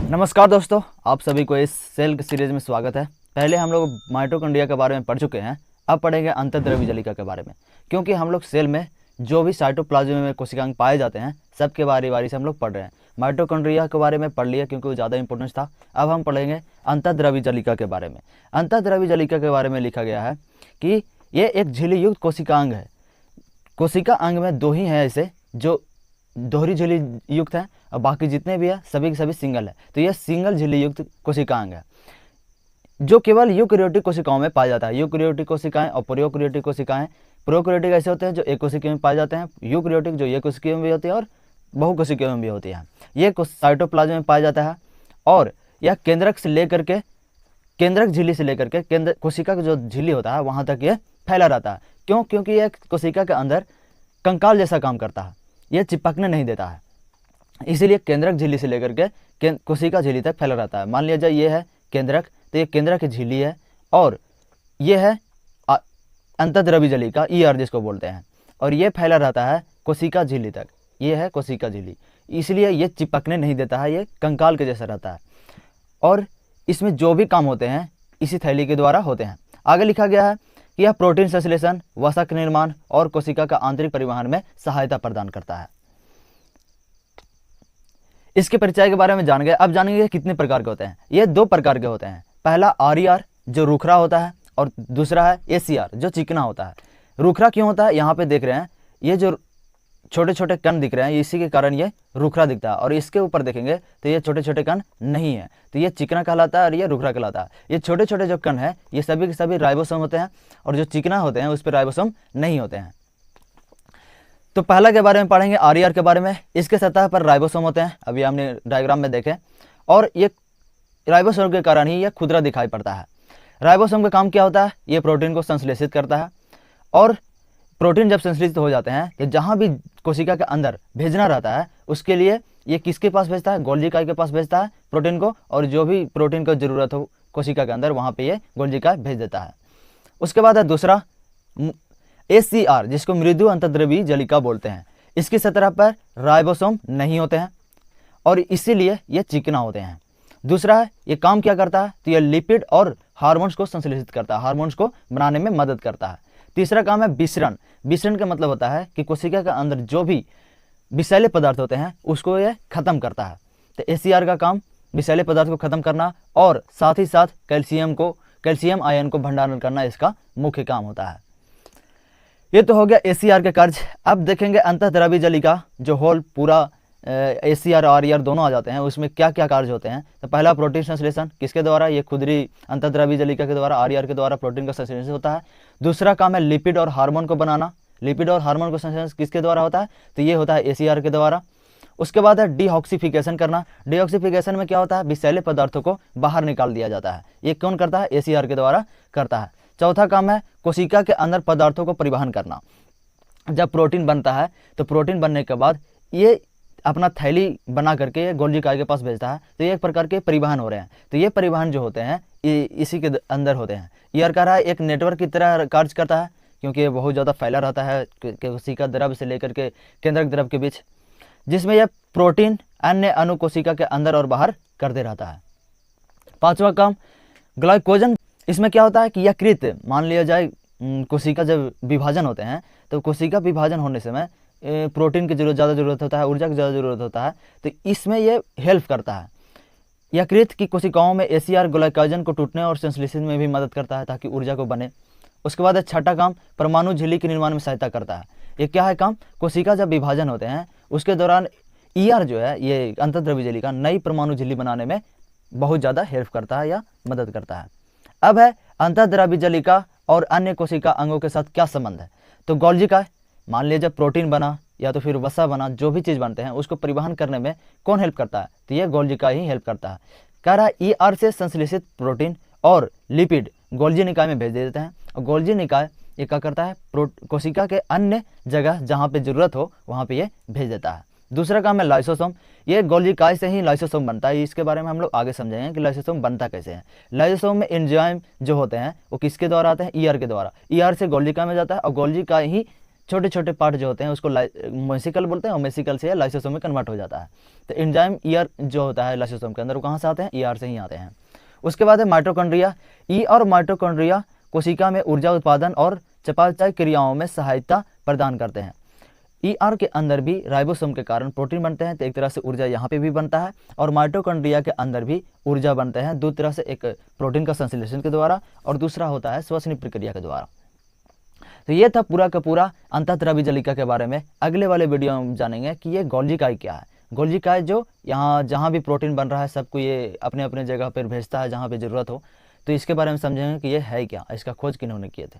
नमस्कार दोस्तों, आप सभी को इस सेल सीरीज में स्वागत है। पहले हम लोग माइटोकॉन्ड्रिया के बारे में पढ़ चुके हैं, अब पढ़ेंगे अंतःद्रव्य जलिका के बारे में। क्योंकि हम लोग सेल में जो भी साइटोप्लाज्म में कोशिकांग पाए जाते हैं सबके बारी बारी से हम लोग पढ़ रहे हैं। माइटोकॉन्ड्रिया के बारे में पढ़ लिया क्योंकि वो ज़्यादा इंपॉर्टेंस था। अब हम पढ़ेंगे अंतःद्रव्य जलिका के बारे में। अंतःद्रव्य जलिका के बारे में लिखा गया है कि ये एक झिल्ली युक्त कोशिकांग है। कोशिका अंग में दो ही हैं ऐसे जो दोहरी झिल्ली युक्त है, और बाकी जितने भी है सभी के सभी सिंगल है। तो यह सिंगल झिल्ली युक्त कोशिकांग है जो केवल यूकेरियोटिक कोशिकाओं में पाया जाता है। यूकेरियोटिक कोशिकाएं और प्रोकैरियोटिक कोशिकाएं। प्रोकैरियोटिक ऐसे होते हैं जो एक कोशिका में पाए जाते हैं, यूकेरियोटिक जो एक कोशिका में भी होती है और बहुकोशिकीय में भी होती है। ये साइटोप्लाज्म में पाया जाता है और यह केंद्रक से लेकर के केंद्रक झिल्ली से लेकर के केंद्र कोशिका का जो झिल्ली होता है वहाँ तक ये फैला रहता है। क्यों? क्योंकि यह कोशिका के अंदर कंकाल जैसा काम करता है, यह चिपकने नहीं देता है, इसीलिए केंद्रक झिल्ली से लेकर के कोशिका झिल्ली तक फैला रहता है। मान लिया जाए ये है केंद्रक, तो ये केंद्रक की झिल्ली है और ये है अंतःद्रव्य जलिका ER जिसको बोलते हैं, और ये फैला रहता है कोशिका झिल्ली तक। ये है कोशिका झिल्ली, इसलिए ये चिपकने नहीं देता है, ये कंकाल के जैसा रहता है और इसमें जो भी काम होते हैं इसी थैली के द्वारा होते हैं। आगे लिखा गया है कि यह प्रोटीन संश्लेषण, वसा के निर्माण और कोशिका का आंतरिक परिवहन में सहायता प्रदान करता है। इसके परिचय के बारे में जान गए। अब जानेंगे कितने प्रकार के होते हैं। ये दो प्रकार के होते हैं। पहला RER जो रूखरा होता है और दूसरा है ACR जो चिकना होता है। रूखरा क्यों होता है? यहाँ पे देख रहे हैं ये जो छोटे छोटे कण दिख रहे हैं, इसी के कारण ये रूखरा दिखता है, और इसके ऊपर देखेंगे तो ये छोटे छोटे कण नहीं है, तो ये चिकना कहलाता है और ये रूखरा कहलाता है। ये छोटे छोटे जो कण है ये सभी के सभी राइबोसोम होते हैं, और जो चिकना होते हैं उस पर राइबोसोम नहीं होते हैं। तो पहला के बारे में पढ़ेंगे RER के बारे में। इसके सतह पर राइबोसोम होते हैं, अभी हमने डायग्राम में देखे, और ये राइबोसोम के कारण ही यह खुदरा दिखाई पड़ता है। राइबोसोम का काम क्या होता है? ये प्रोटीन को संश्लेषित करता है, और प्रोटीन जब संश्लेषित हो जाते हैं तो जहाँ भी कोशिका के अंदर भेजना रहता है उसके लिए ये किसके पास भेजता है? गोल्गी इकाई के पास भेजता है प्रोटीन को, और जो भी प्रोटीन को जरूरत हो कोशिका के अंदर वहाँ पे ये गोल्गी इकाई भेज देता है। उसके बाद है दूसरा ACR जिसको मृदु अंतःद्रव्यी जलिका बोलते हैं। इसकी सतह पर राइबोसोम नहीं होते हैं और इसीलिए ये चिकना होते हैं। दूसरा है ये काम क्या करता है? तो ये लिपिड और हार्मोन्स को संश्लेषित करता है, हार्मोन्स को बनाने में मदद करता है। तीसरा काम है विसरण। विसरण का मतलब होता है कि कोशिका के अंदर जो भी विषैले पदार्थ होते हैं उसको ये खत्म करता है। तो ACR का काम विषैले पदार्थ को खत्म करना और साथ ही साथ कैल्शियम आयन को भंडारण करना इसका मुख्य काम होता है। ये तो हो गया ACR के कार्य। अब देखेंगे अंतःद्रव्य जलिका जो होल पूरा ACR और RER दोनों आ जाते हैं, उसमें क्या क्या कार्य होते हैं। तो पहला प्रोटीन संश्लेषण किसके द्वारा? ये खुदरी अंतःद्रव्य जलिका के द्वारा, RER के द्वारा प्रोटीन का संश्लेषण होता है। दूसरा काम है लिपिड और हार्मोन को बनाना। लिपिड और हार्मोन को संश्लेषण किसके द्वारा होता है? तो ये होता है ACR के द्वारा। उसके बाद है डिऑक्सीफिकेशन करना। डिऑक्सीफिकेशन में क्या होता है? विषैले पदार्थों को बाहर निकाल दिया जाता है। ये कौन करता है? ACR के द्वारा करता है। चौथा काम है कोशिका के अंदर पदार्थों को परिवहन करना। जब प्रोटीन बनता है तो प्रोटीन बनने के बाद ये अपना थैली बना करके ये गोल्गी इकाई के पास भेजता है, तो ये एक प्रकार के परिवहन हो रहे हैं। तो ये परिवहन जो होते हैं इसी के अंदर होते हैं। ER कह रहा है एक नेटवर्क की तरह कार्य करता है, क्योंकि ये बहुत ज़्यादा फैला रहता है कोशिका द्रव से लेकर के केंद्रक द्रव के बीच, जिसमें यह प्रोटीन अन्य अणु कोशिका के अंदर और बाहर करते रहता है। पांचवा काम ग्लाइकोजन। इसमें क्या होता है कि यकृत, मान लिया जाए कोशिका जब विभाजन होते हैं तो कोशिका विभाजन होने समय प्रोटीन की ज़्यादा जरूरत होता है, ऊर्जा की ज़्यादा जरूरत होता है, तो इसमें ये हेल्प करता है। यकृत की कोशिकाओं में ACR ग्लाइकोजन को टूटने और संश्लेषण में भी मदद करता है ताकि ऊर्जा को बने। उसके बाद छठा काम परमाणु झिल्ली के निर्माण में सहायता करता है। ये क्या है काम? कोशिका जब विभाजन होते हैं उसके दौरान ER जो है ये अंतःद्रव्य जलिका नई परमाणु झिल्ली बनाने में बहुत ज़्यादा हेल्प करता है या मदद करता है। अब है अंतःद्रव्य जलिका और अन्य कोशिका अंगों के साथ क्या संबंध है। तो गोल्गी इकाई, मान लीजिए जब प्रोटीन बना या तो फिर वसा बना, जो भी चीज़ बनते हैं उसको परिवहन करने में कौन हेल्प करता है? तो ये गोल्गी इकाई ही हेल्प करता है। कह रहा है ER से संश्लेषित प्रोटीन और लिपिड गोल्गी निकाय में भेज देते हैं, और गोल्गी निकाय ये क्या करता है? कोशिका के अन्य जगह जहाँ पे ज़रूरत हो वहाँ पे ये भेज देता है। दूसरा काम है लाइसोसोम। ये गोल्गी इकाई से ही लाइसोसोम बनता है। इसके बारे में हम लोग आगे समझेंगे कि लाइसोसोम बनता कैसे है। लाइसोसोम में एंजाइम जो होते हैं वो किसके द्वारा आते हैं? ER के द्वारा। ER से गोल्गी इकाई में जाता है और गोल्गी इकाई ही छोटे छोटे पार्ट जो होते हैं उसको मेसिकल बोलते हैं और मेसिकल से लाइसोसोम में कन्वर्ट हो जाता है। तो एंजाइम ईआर जो होता है लाइसोसोम के अंदर वो कहाँ से आते हैं, ईआर से ही आते हैं। उसके बाद है माइटोकॉन्ड्रिया। ई और माइटोकॉन्ड्रिया कोशिका में ऊर्जा उत्पादन और चयापचय क्रियाओं में सहायता प्रदान करते हैं। ईआर के अंदर भी राइबोसोम के कारण प्रोटीन बनते हैं, तो एक तरह से ऊर्जा यहाँ पे भी बनता है, और माइटोकॉन्ड्रिया के अंदर भी ऊर्जा बनते हैं दो तरह से, एक प्रोटीन का संश्लेषण के द्वारा और दूसरा होता है श्वसनी प्रक्रिया के द्वारा। तो ये था पूरा का पूरा अंतःद्रव्य जलिका के बारे में। अगले वाले वीडियो में हम जानेंगे कि ये गोल्जी काय क्या है। गोल्जी काय जो यहाँ जहाँ भी प्रोटीन बन रहा है सबको ये अपने अपने जगह पर भेजता है जहाँ पे ज़रूरत हो। तो इसके बारे में समझेंगे कि ये है क्या, इसका खोज किन्होंने किए थे।